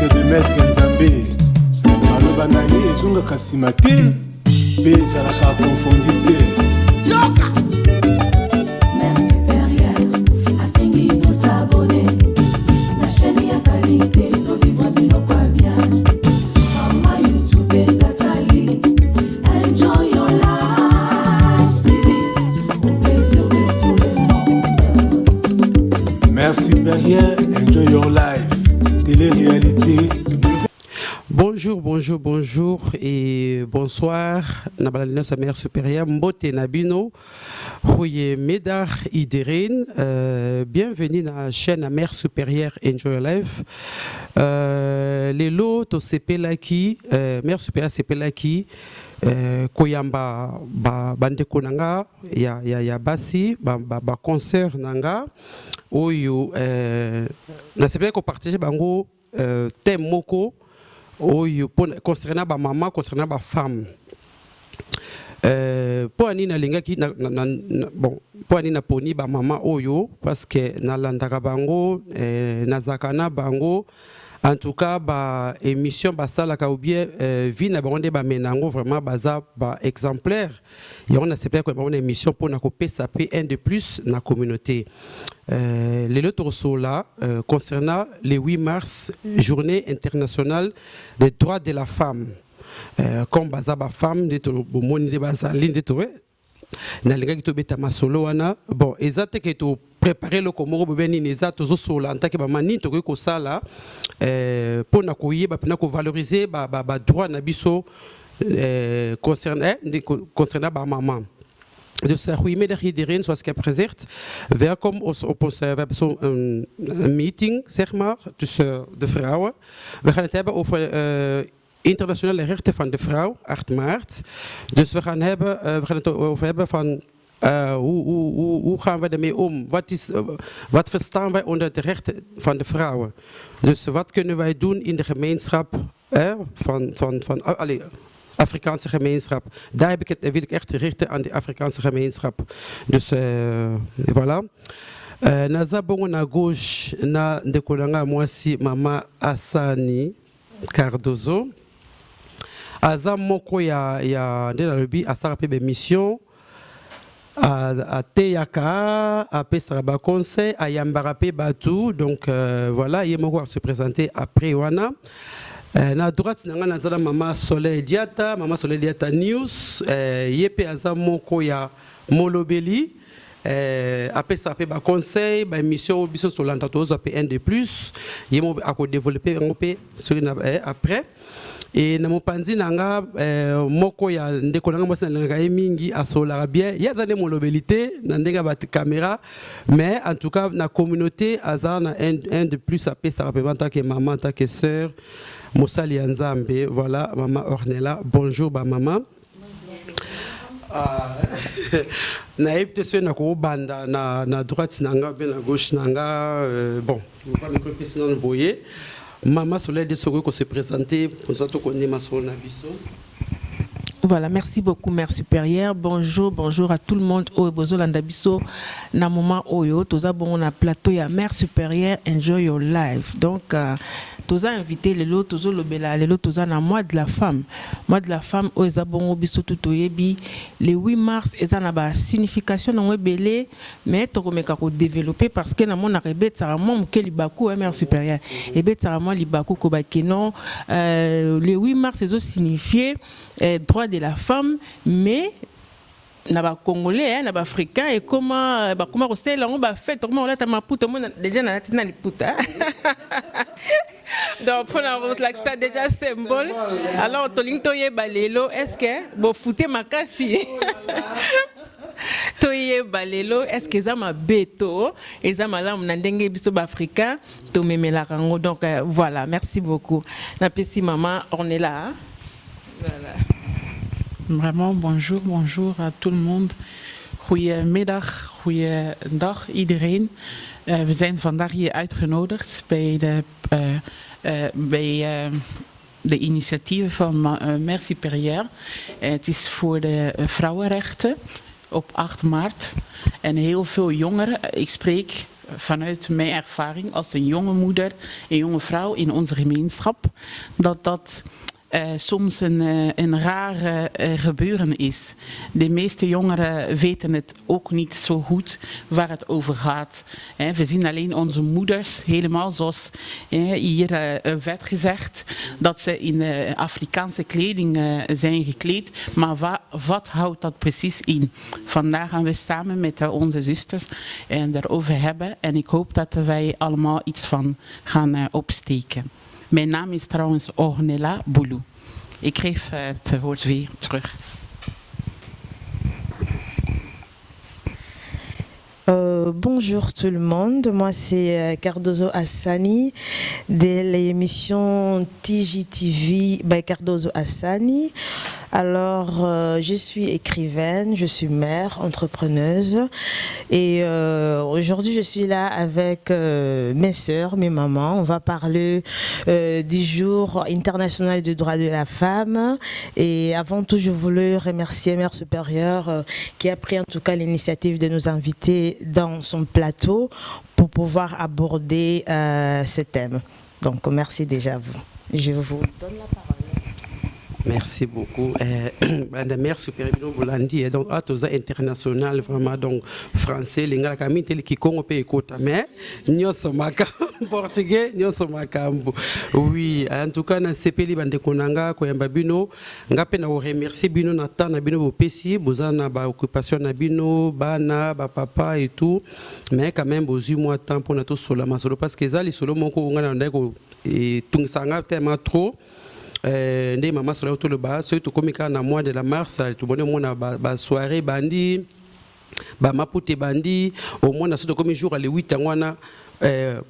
de maître Nzambe maloba na ye ezongaka nsima te mpe ezalaka konfondi te yoka Mère supérieure asengi tosabone na chaîne ya qualité tovivre biloko ya bien mama YouTube ezasali enjoy your life TV au plaisir de tout le monde. Mère supérieure enjoy your life télé-réalité. Bonjour, bonjour, bonjour et bonsoir. Nabalina sa mère supérieure, Mbote Nabino, Rouye Médard Iderine. Bienvenue dans la chaîne Mère supérieure Enjoy Life. Les lots to sepelaki, Mère supérieure sepelaki, Koyamba bande konanga, ya basi, ba concert nanga, oyo na sepelaki ko partager bango thème moko. Oyo concernant ba maman, concernant ba femme. Pour ani na lingaki bon pour ani na poni ba maman oyo parce que na landaka bango na zakana bango en tout cas ba émission ba salaka ou bien vie na bango de ba menango vraiment baza ba exemplaire et on a c'est peut-être une émission pour na copier ça peut un de plus na communauté. Les autres sont là concernant le 8 mars, journée internationale des droits de la femme. Comme bazaba femme, de moni de bazalin de toé. Na linga kito beta masolo wana. Bon, ezate que to préparer le komoro bebeni neza tozo sola en tant que mani to ko sala pour na koye ba pena ko valoriser ba droit na biso concernant ba maman. Dus goede middag iedereen, zoals ik heb gezegd. Welkom op ons, we hebben zo'n meeting, zeg maar, tussen de vrouwen. We gaan het hebben over internationale rechten van de vrouw, 8 maart. Dus we gaan het over hebben van hoe gaan we ermee om? Wat verstaan wij onder de rechten van de vrouwen? Dus wat kunnen wij doen in de gemeenschap Afrikaanse gemeenschap. Daar heb ik het, wil ik echt richten aan de Afrikaanse gemeenschap. Dus voilà. Na zabongo na gauche na ndekolanga mwasi mama Asani Cardozo. Aza moko ya ndela lobi asara pe mission a teyaka a pesara ba conseil a yambara pe batu donc voilà yemoko va se présenter après wana. Na droite nanga nazala mama Soleil Diata news yepe aza moko ya molobeli apesa pe ba conseil ba émission biso solanta tozo pe un de plus yemo ako développer ngope sur après et na mopanzi nanga moko ya ndeko nanga mwasi nanga mingi asola bien yaza ne molobelité na ndenga ba caméra mais en tout cas na communauté aza na un de plus apesa représenter que maman ta que sœur Moussali Nzambe, voilà, maman Ornella. Bonjour, maman. Na epte na ko banda na droite nanga bien na gauche nanga bon, on va me couper sinon boyer. Maman Soleil de Soko se présenter pour ça to connait ma solo na biso. Voilà, merci beaucoup, Mère supérieure. Bonjour, bonjour à tout le monde. Au Bozolanda Bisso, na moment oyo, toza bon na plateau ya Mère supérieure, enjoy your life. Donc, toza invité les lots, tozo lobela, les lots toza na mois de la femme. Mois de la femme, o ezabongo biso tutoyebi. Le 8 mars, eza na ba signification na webele, mais tokomeka ko développer parce que na mon arrêt ça mom ke libaku Mère supérieure. Et bet ça moi libaku ko ba kenon. Le 8 mars, ezo signifier droit de la femme, mais na ba congolais na ba africain et comment c'est là on va faire comment on a ta maputa déjà na tina liputa donc pour la route là ça déjà symbole alors tolinto ye balelo est-ce que bo fouté makasi toye balelo est-ce que ça ma beto et ça madame na ndenge biso ba africain to memela rango donc voilà merci beaucoup na pesi maman on est là. Voilà. Vraiment, bonjour à tout le monde. Goedemiddag, goeiedag iedereen. We zijn vandaag hier uitgenodigd bij de initiatieven van Mère supérieure. Het is voor de vrouwenrechten op 8 maart. En heel veel jongeren, ik spreek vanuit mijn ervaring als een jonge moeder, een jonge vrouw in onze gemeenschap, dat soms een rare gebeuren is. De meeste jongeren weten het ook niet zo goed waar het over gaat. We zien alleen onze moeders, helemaal zoals hier werd gezegd, dat ze in Afrikaanse kleding zijn gekleed. Maar wat houdt dat precies in? Vandaag gaan we samen met onze zusters daarover hebben. En ik hoop dat wij allemaal iets van gaan opsteken. Mijn naam is trouwens Ornella Boulou. Ik geef het woord weer terug. Bonjour tout le monde, moi c'est Cardozo Hassani de l'émission TGTV by Cardozo Hassani. Alors, je suis écrivaine, je suis mère, entrepreneuse et aujourd'hui je suis là avec mes sœurs, mes mamans. On va parler du jour international du droit de la femme et avant tout je voulais remercier Mère Supérieure qui a pris en tout cas l'initiative de nous inviter dans son plateau pour pouvoir aborder ce thème. Donc merci déjà à vous. Je vous donne la parole. Merci beaucoup. La mère supérieure Bolandi, donc atoza international vraiment donc français lingala kamite qui Congo pe ekota mais nyoso maka portugais nyoso makambo. Oui, en tout cas na sepeli bande konanga ko yamba bino ngape na remercier bino na temps na bino bopesi bozana ba occupation na bino bana ba papa et tout mais quand même bozu moi temps pour na to sola masolo parce que zali solo moko ngana ndeko et tungsanga tellement trop. Ndé maman sur autour le bas surtout comme quand na mois de la mars tout bonne mona ba soirée bandi ba maputé bandi au moins na surtout comme jour les 8 angwana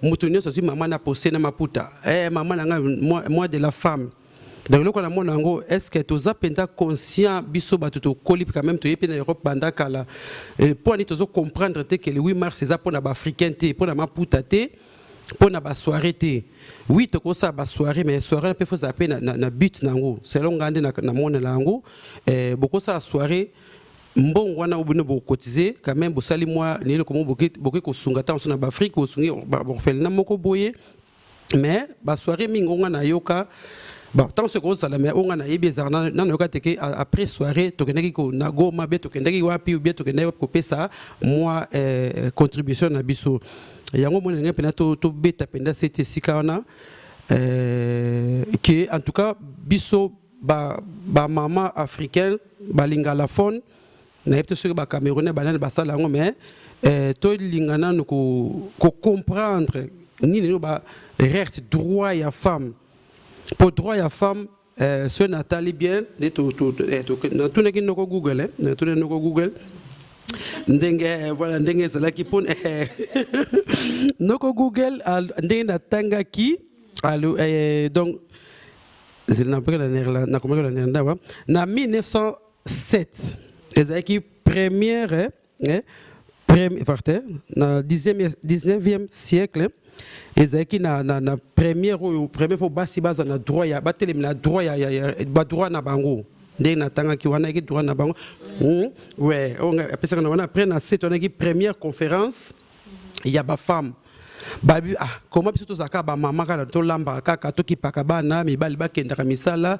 mutunyo so maman na posé na maputa maman na mois de la femme donc le qu'on a mon ango est-ce que tu as penta conscient biso ba tout colip quand même tu es en Europe banda kala pour ni to comprendre que le 8 mars c'est ça pour na ba africain té pour na maputa té pour na ba soirée té oui to ko sa ba soirée mais soirée peut faut zapper na but nango selon ngande na mona lango beaucoup sa soirée mbon wana obune bo cotiser quand même bo sali moi ni le comment boké ko sunga ta on na ba Afrique ko sungi bo fel na moko boye mais ba soirée mingonga na yoka bon tant ce que ça la mais on a yebi zarna na yoka teke après soirée to kendaki ko na goma be to kendaki wapi ou bien to kendaki ko pesa moi contribution na biso yango mona ngé pena to beta penda c'était sikana que en tout cas biso ba maman africaine ba lingala phone na yepte sur ba camerounais banane ba sala ngo mais to lingana no ko comprendre ni no ba recht droit ya femme pour droit ya femme ce Nathalie bien de to na tout ngi no ko Google na tout no ko Google ndenge voilà ndenge zala ki pon noko Google ndenge na tanga ki allo donc c'est na peka na comment la néerlandais na 1907 ezaki première na 19e siècle ezaki na première fois basi baza na droit ya batelemi na droit ya ba droit na bango ndenge na tanga ki wana ki droit na bango ouais on apesa na wana après na cette on a première conférence il y a ba femme babi comment biso to zaka ba mama kala to lamba kaka to kipaka bana mibali bakenda misala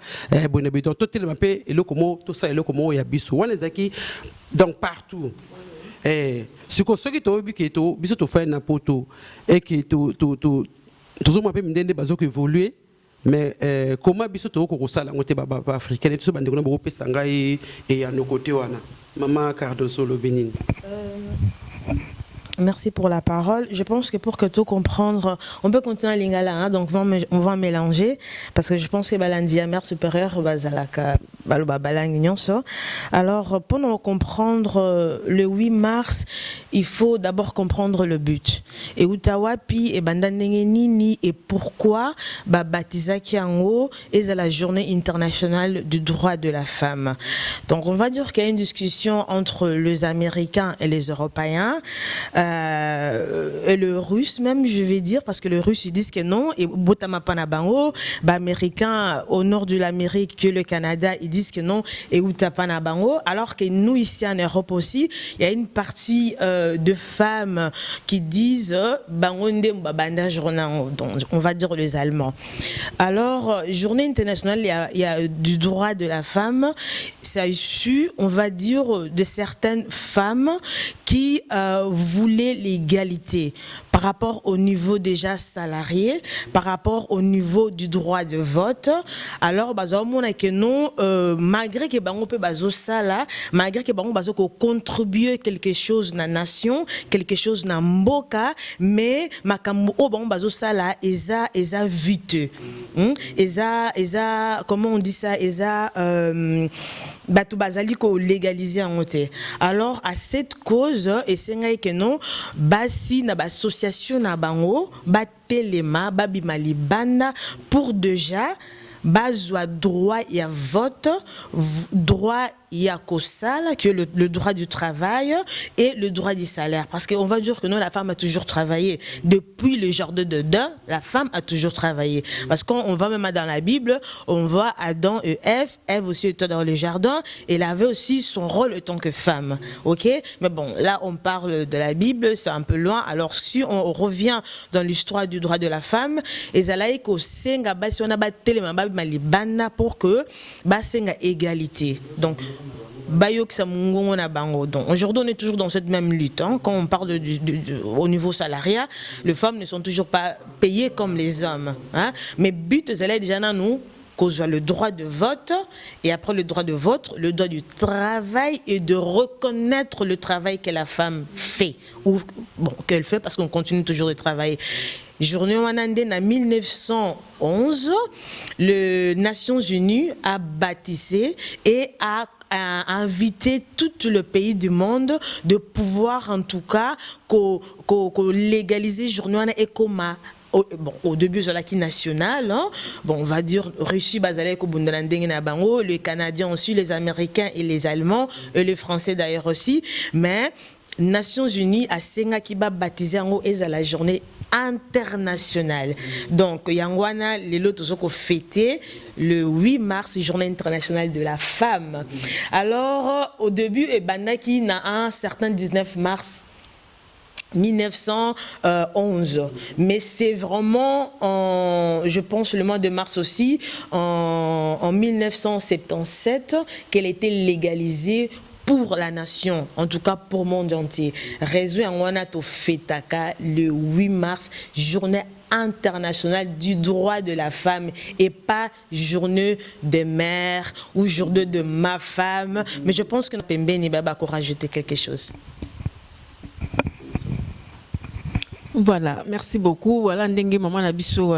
bonne biton to tellement pe eloko mo to ça eloko mo ya biso wana zaki donc partout siko soki to bi ke to biso to fa na poto et que to zo mo pe ndende bazo ko évoluer mais comment biso to ko sala ngote ba africain to bande ko na bo pesa ngai et ya no côté wana maman Cardozo lo Benin. Merci pour la parole. Je pense que pour que tout comprendre, on peut continuer à lingala, hein, donc on va mélanger parce que je pense que balandia mère supérieure bazalaka baloba balangnyonso. Alors pour nous comprendre le 8 mars, il faut d'abord comprendre le but. Et utawapi et bandandenge nini et pourquoi ba batizaki yango et la journée internationale du droit de la femme. Donc on va dire qu'il y a une discussion entre les Américains et les Européens. et le russe même, je vais dire, parce que le russe ils disent que non, et Botama Panabango, américain au nord de l'Amérique, que le Canada, ils disent que non, et Utapanabango, alors que nous ici en Europe aussi, il y a une partie de femmes qui disent Bangonde Mbabanda Journal, on va dire les Allemands. Alors, journée internationale, il y a du droit de la femme, ça a issu, on va dire, de certaines femmes qui voulaient l'égalité par rapport au niveau déjà salarié, par rapport au niveau du droit de vote. Alors, malgré que bango pe bazo sala, malgré que bango bazo ko contribuer quelque chose na nation, quelque chose na mboka, mais makambo o bango bazo sala eza vite. Eza comment on dit ça, eza Batu bazali ko légaliser en côté. Alors à cette cause et c'est que non basi na ba association na bango ba telema ba bimali banda pour déjà bazwa droit ya vote, droit ya kosala, que le droit du travail et le droit du salaire. Parce qu'on va dire que non, la femme a toujours travaillé. Depuis le jardin de Dain, la femme a toujours travaillé. Parce qu'on va même dans la Bible, on voit Adam et Ève aussi était dans le jardin, et elle avait aussi son rôle en tant que femme. Ok? Mais bon, là on parle de la Bible, c'est un peu loin. Alors si on revient dans l'histoire du droit de la femme, pour que basenga égalité. Donc aujourd'hui, on est toujours dans cette même lutte. Hein. Quand on parle au niveau salarial, les femmes ne sont toujours pas payées comme les hommes. Hein. Mais but, c'est déjà nous qu'on soit le droit de vote, et après le droit de vote, le droit du travail et de reconnaître le travail que la femme fait, ou bon, qu'elle fait parce qu'on continue toujours de travailler. Journée Wanande en 1911, les Nations Unies a baptisé et a invité tout le pays du monde de pouvoir en tout cas légaliser Journée et comme bon, au début de l'acquis national, hein, bon, on va dire Russie, le Canadien aussi, les Américains et les Allemands, et les Français d'ailleurs aussi, mais Nations Unies a Senga qui va baptiser en haut et à la journée internationale. Donc, Yangwana, les lots ont fêté le 8 mars, journée internationale de la femme. Alors, au début, et Banaki n'a un certain 19 mars 1911, mais c'est vraiment je pense le mois de mars aussi en 1977 qu'elle a été légalisée pour la nation, en tout cas pour le monde entier. Raison en Wanato Fetaka le 8 mars, journée internationale du droit de la femme, et pas journée des mères ou journée de ma femme. Mais je pense que Pembe Nibaba pour rajouter quelque chose. Voilà, merci beaucoup. Voilà, Ndengue Maman Nabiso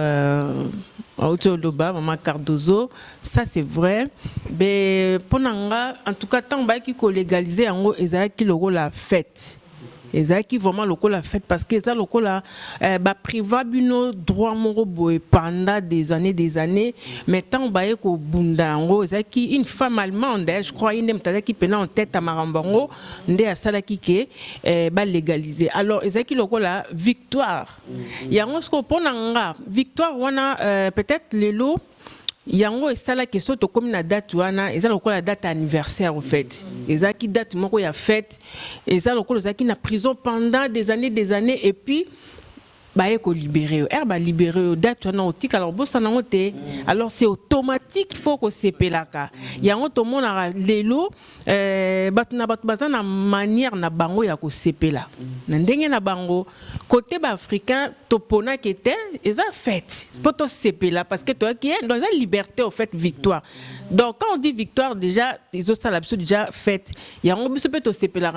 Maman Cardozo, ça c'est vrai. Mais pour en tout cas, tant qu'il faut légaliser en haut, et qui le la fête. Et ça qui vraiment le la fête parce que ça le la priva bino droit morobo pendant des années mais tant ba ko bunda ngo ça qui une femme allemande je crois une mtata qui pena en tête à marambango ndé asala ki ke ba légaliser alors ça qui le la victoire yango ce ko ponanga victoire wana peut-être les lots yango et ça la question to comme na date wana et ça la date anniversaire en fait et ça qui date moko ya fête et ça ça qui na prison pendant des années et puis ba eko libéré libéré date wana otik alors bossa nango te alors c'est automatique il faut que sepelaka yango to mona lelo batuna bazana manière na bango ya ko sepela na ndenge na bango côté africain topona qui était ils ont fait poto sepela parce que toi qui est dans la liberté au fait victoire donc quand on dit victoire déjà ils ont ça l'absolu déjà fait yango biso poto sepela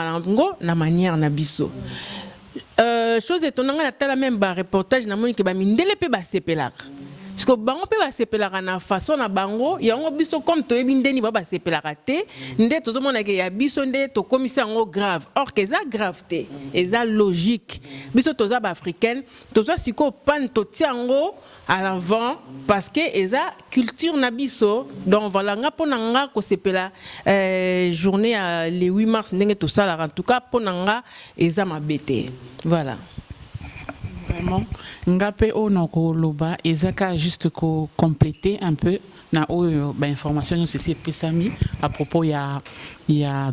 na manière na biso chose étonnante na tala même ba reportage na moni ke ba mindele pe ba sepelaka parce que bango pe ba sepelaka na façon na bango yango biso comme to yebi ndeni ba sepelaka te nde tozomona ke ya biso nde to komisa yango grave or que ça grave te eza logique biso toza ba africaine toza siko pan to tiango à l'avant parce que eza culture na biso donc voilà nga pona nga ko sepela journée le 8 mars ndenge to sala en tout cas pona nga eza mabete voilà vraiment ngapé ono ko loba ezaka juste ko compléter un peu na oyo ba information nous c'est pesami à propos ya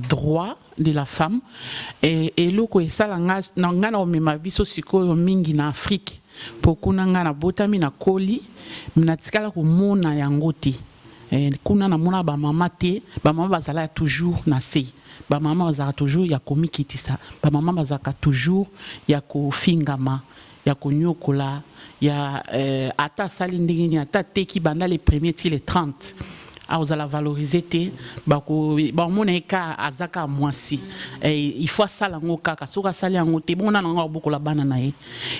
droit de la femme et loko esala nga na omema biso sikoyo mingi na Afrique pokuna nga na botami na koli na tikala ko mona yango te kuna na mona ba mama te ba mama bazala toujours na se ba mama bazala toujours ya komikitisa ba mama bazaka toujours ya ko fingama ya konyokola ya ata sali ndingini ata teki banda les premiers ti les 30 a osala valoriser te bako ba moneka azaka mwasi il faut sala ngoka ka soka sali yango te bona na ngo bokola bana na ye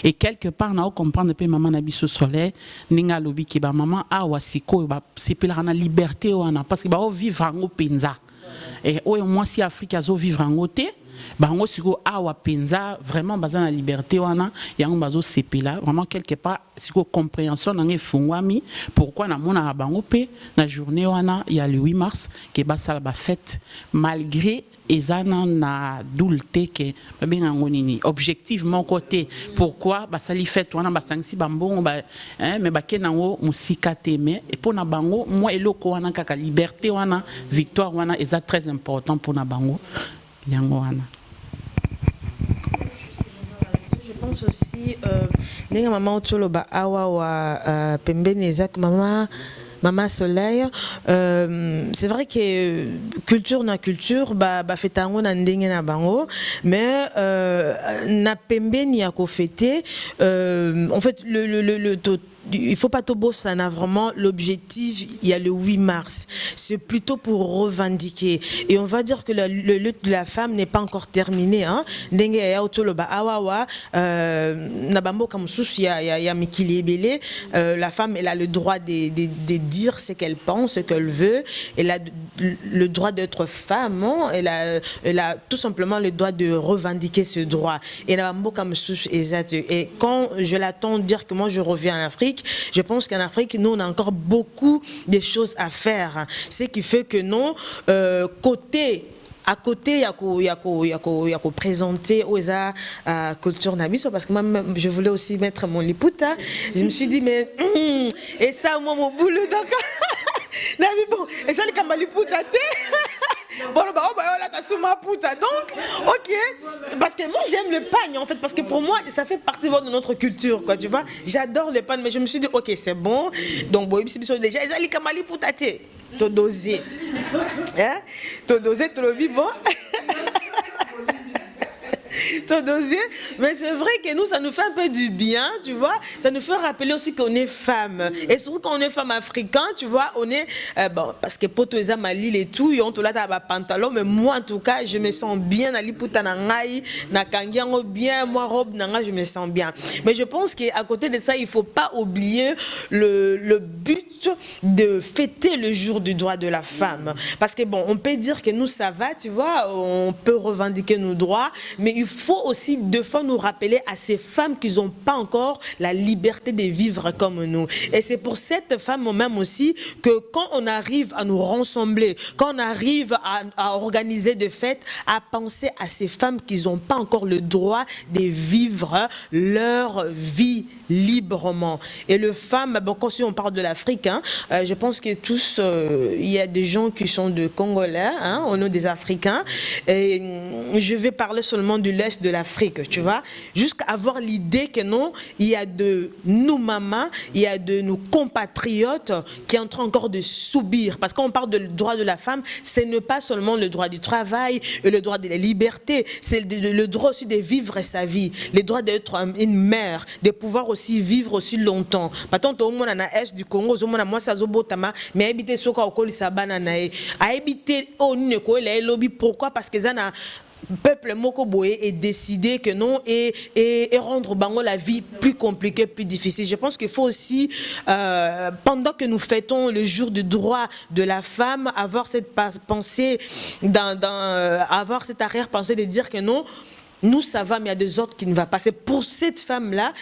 et quelque part na o comprendre pe maman na biso soleil ninga lobi ki ba maman a wasiko ba sepela na liberté wana parce que ba o vivre ngo penza et oyo mwasi Afrique azo vivre ngo te bango siko awa penza vraiment bazana liberté wana yango bazo sepela vraiment quelque part siko compréhension nangé fungwami pourquoi na mona bango pe na journée wana il y a le 8 mars que basala ba fête malgré ezana na dulte que babenga ngonini objectivement côté pourquoi basali fête wana basangisi bambongo ba mais bakenango musika teme et pour na bango moi eloko wana kaka liberté wana victoire wana est très important pour na bango. Je pense aussi nenga mama otolo ba awa wa pembeni ezak Mama Soleil, c'est vrai que culture na culture ba fetango na ndenge na bango mais na pembeni ya ko fêter en fait il faut pas tout beau, ça n'a vraiment l'objectif. Il y a le 8 mars. C'est plutôt pour revendiquer. Et on va dire que le lutte de la femme n'est pas encore terminé. Hein. La femme, elle a le droit de dire ce qu'elle pense, ce qu'elle veut. Elle a le droit d'être femme. Hein. Elle a tout simplement le droit de revendiquer ce droit. Et quand je l'attends dire que moi je reviens en Afrique, je pense qu'en Afrique, nous, on a encore beaucoup de choses à faire. Ce qui fait que non, à côté, il y a présenter aux culture nabiso parce que moi, je voulais aussi mettre mon liputa. Je me suis dit, mais et ça, moi, mon boulot, donc. Bon, et ça, les kamaliputa, bon, donc, ok, parce que moi j'aime le pagne en fait, parce que pour moi ça fait partie de notre culture, quoi, tu vois. J'adore le pagne, mais je me suis dit, ok, c'est bon. Donc, bon, déjà, ils allaient kamali pour tâter, t'as dosé, hein, t'as dosé, trop bon. Mais c'est vrai que nous, ça nous fait un peu du bien, tu vois. Ça nous fait rappeler aussi qu'on est femme. Et surtout quand on est femme africaine, tu vois, on est... bon, parce que poto eza malil et tout, ils ont tout là dans pantalon, mais moi, en tout cas, je me sens bien. Na liputa na ngai, na kangiango bien, moi, robe na ngai, je me sens bien. Mais je pense qu'à côté de ça, il ne faut pas oublier le but de fêter le jour du droit de la femme. Parce que bon, on peut dire que nous, ça va, tu vois, on peut revendiquer nos droits, mais il faut aussi deux fois nous rappeler à ces femmes qui n'ont pas encore la liberté de vivre comme nous. Et c'est pour cette femme même aussi que quand on arrive à nous rassembler, quand on arrive à organiser des fêtes, à penser à ces femmes qui n'ont pas encore le droit de vivre leur vie librement. Et les femmes, bon, quand on parle de l'Afrique, hein, je pense que tous, il y a des gens qui sont de Congolais, hein, au nom des Africains, et je vais parler seulement de l'Est de l'Afrique, tu vois, jusqu'à avoir l'idée que non, il y a de nous mamans, il y a de nos compatriotes qui sont en train encore de subir, parce qu'on parle de droit de la femme, ce n'est pas seulement le droit du travail et le droit de la liberté, c'est le droit aussi de vivre sa vie, le droit d'être une mère, de pouvoir aussi vivre aussi longtemps. Maintenant, tout le monde en Est du Congo, tout le monde moi ça zobotama, mais habiter soka okoli sabana nae, habiter au ne ko le lobby, pourquoi? Parce que ça na peuple Mokoboé et décider que non et rendre bango la vie plus compliquée, plus difficile. Je pense qu'il faut aussi, pendant que nous fêtons le jour du droit de la femme, avoir cette pensée, avoir cette arrière-pensée de dire que non, nous, ça va, mais il y a des autres qui ne vont pas. C'est pour cette femme-là,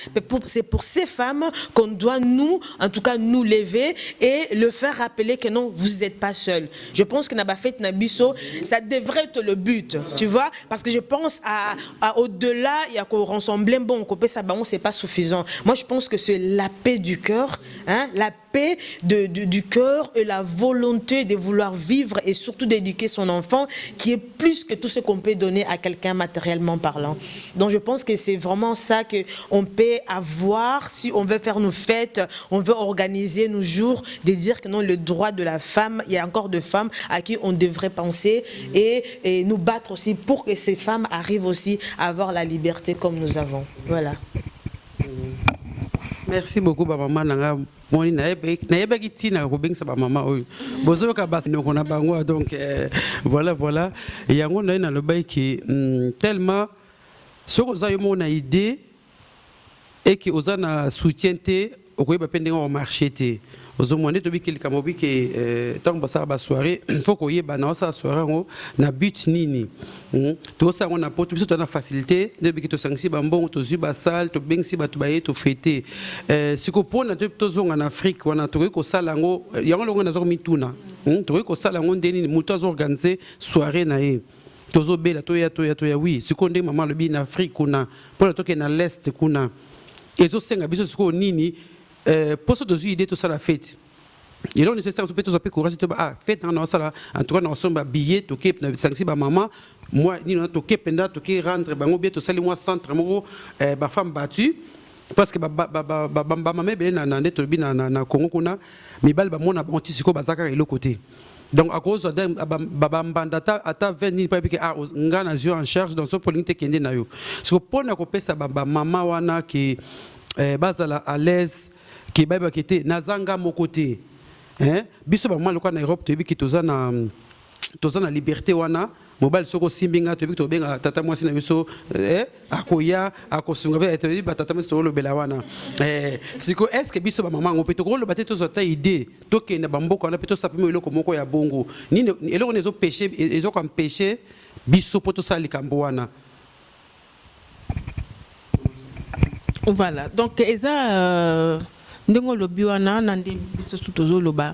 c'est pour ces femmes qu'on doit, nous, en tout cas, nous lever et le faire rappeler que non, vous n'êtes pas seul. Je pense que Nabafet Nabiso, ça devrait être le but, tu vois, parce que je pense au-delà, il y a qu'on rassemble, bon, qu'on peut ça, c'est pas suffisant. Moi, je pense que c'est la paix du cœur, hein, la paix du cœur et la volonté de vouloir vivre et surtout d'éduquer son enfant qui est plus que tout ce qu'on peut donner à quelqu'un matériellement parlant. Donc je pense que c'est vraiment ça qu'on peut avoir si on veut faire nos fêtes, on veut organiser nos jours, de dire que non, le droit de la femme, il y a encore des femmes à qui on devrait penser et nous battre aussi pour que ces femmes arrivent aussi à avoir la liberté comme nous avons. Voilà. Merci beaucoup, maman. Donc voilà. Et on a le bail qui tellement ce que vous avez mon idée et que vous avez soutien au au marché aux hommes to bikili kamobi que tant que ça va soirée faut qu'on y ait banana soirée na but nini tout ça on a pas tout ça on a facilité depuis que tu sangsi bambon tu zuba sal tu bengsi batu baye tu fêter si qu'on pone na tout zone en Afrique on a trouvé que ça lango yango longo na zo mituna trouvé que ça lango ndeni muto organiser soirée na e tozo bela toya oui si qu'on dit maman le bi en Afrique kuna pour le toke na l'est kuna et zo senga biso siko nini pour ce dossier idée tout ça la fête et là on essaie ça peut être courage fête en ça en tout cas on sommes billet to keep na sanksi ba maman moi ni on to keep penda to ke rendre bango bien to sali moi centre mo ba femme battue parce que ba maman be na ndeto bi na Congo kuna mi bal ba mona bon tisiko bazaka et le côté donc à cause de babambandata ata 20 ni pas que ngana jeu en charge dans ce politique kende na yo so pona ko pesa ba maman wana qui bazala à l'aise qui baba qui était nazanga mon côté hein biso ba maloko na Europe to bi ki tozana liberté wana mobile soko simbinga to bi to benga tata mwasi na biso akoya akosunga be to bi tata mwasi to lo bela wana siko est-ce que biso ba maman on peut to ko lo bateto zota idée to ke na bamboko na peto sapimo eloko moko ya bongo ni eloko nezo péché ezo comme péché biso poto sa likambo wana. Voilà, donc eza ndenge lobi wana nande biso tutozo loba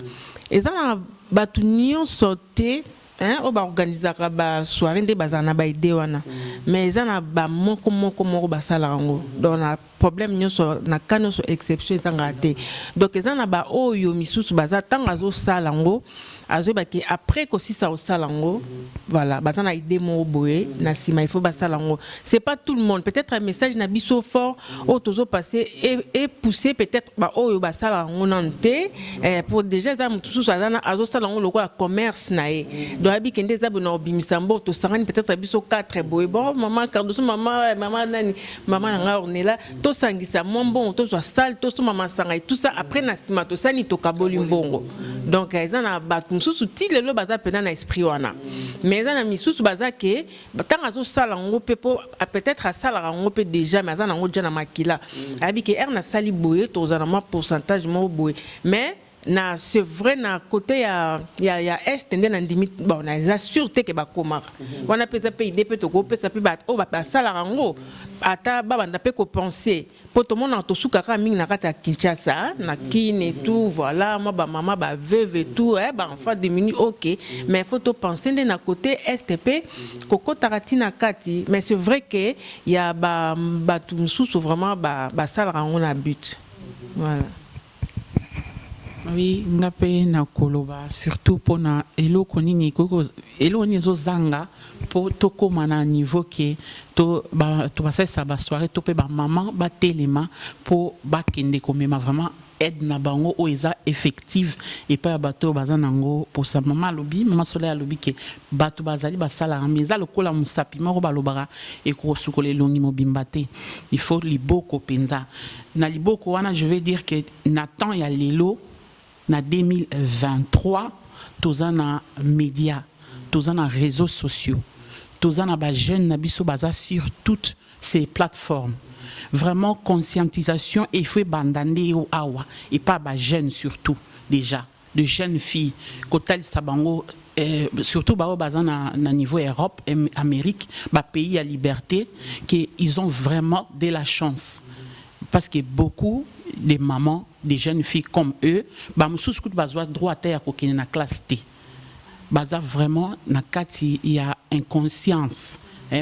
eza na batu nyonso te on va organiser ba soirée nde bazana ba idée wana mais eza na ba moko ba sala ngo donc na problème nyonso na kanoso exception ezanga te donc eza na ba oyo misusu baza tanga zo sala ngo azobaki après que si ça au salango voilà bazana idée mo boye na sima il faut ba salango c'est pas tout le monde peut-être un message na biso fort au tozo passer et pousser peut-être ba oyo ba salango nanté pour déjà ça tout ça na azo salango loko la commerce na e do abi kende za bona obimisambo to sangani peut-être biso 4 boye bon maman Cardoso maman nani maman nga on est là to sangisa mon bon to so sale to so maman sanga et tout ça après na sima to sani to kaboli mbongo donc ezana ba sous le lo baza pena na esprit wana mais ça na misusu baza ke tanga zo sala ngo pepo peut-être à sala ngo pe déjà mais ça na ngo déjà na makila abi ke na sali boye to za na ma pourcentage mo boye mais na c'est vrai na côté ya est ndena ndimi bon na za sûreté ke ba komara wana pesa pe idée pe to ko pesa pe ba o ba sala ngo ata baba ndape ko penser pour tout le monde to suka ka mingi na kata Kinshasa na kin et tout voilà moi ba maman ba veuve et tout ba enfant de minutes OK mais faut to penser na côté STP koko taratina kati mais c'est vrai que il y a ba tout sous vraiment ba sala ngo na but voilà. Oui, ngape na koloba surtout pour na eloko nini koko elo nizo zanga pour to koma na niveau que to passer ça ba soirée to pe ba maman ba telema pour ba kende komema vraiment aide na bango o eza effective et pas bato bazanango pour sa maman lobi maman soleil lobi que bato bazali ba sala meza lokola musapi moko balobara et ko sukole longi mobimbate il faut liboko penza na liboko wana je vais dire que Nathan ya lelo na 2023 tozana médias tozana réseaux sociaux tozana ba jeune na biso baza sur toutes ces plateformes. Vraiment conscientisation et il faut bandande au awa et pas ba jeunes surtout déjà de jeunes filles kotal sabango surtout bao baza na niveau Europe et Amérique ba pays à liberté que ils ont vraiment de la chance parce que beaucoup de mamans des jeunes filles comme eux ba mususu kut bazwa droit à kokene na classe T baza vraiment na kati il y a inconscience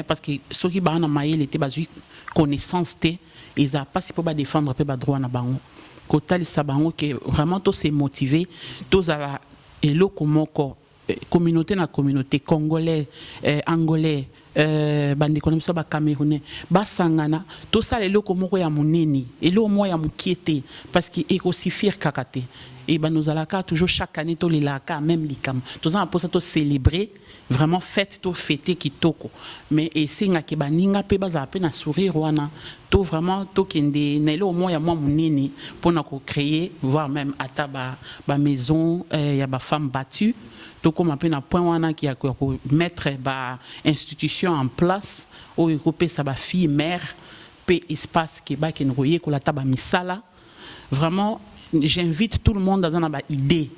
parce que ceux qui ba na maïl était bazui connaissance T ils a pas si pour défendre peu ba droit na bango kotal sabango que vraiment tous se motiver tous à eloko moko communauté na communauté congolais angolais bandi konomisa ba camerounais basangana to sala eloko moko ya moneni eloko moko ya mukiete parce que écosifir kakate et ben nous allons toujours chaque année to lilaka même likam tous en pour ça to célébrer vraiment fête to fêter kitoko mais et singa ke baninga pe baza pe na sourire wana to vraiment to kende na eloko moko ya mwa moneni pour na ko créer voire même ata ba maison ya ba femme battue tout comme un peu na point wana qui a mettre ba institution en place au groupe ça ba fille mère pe espace qui ba ken royer ko la taba misala vraiment j'invite tout le monde dans une idée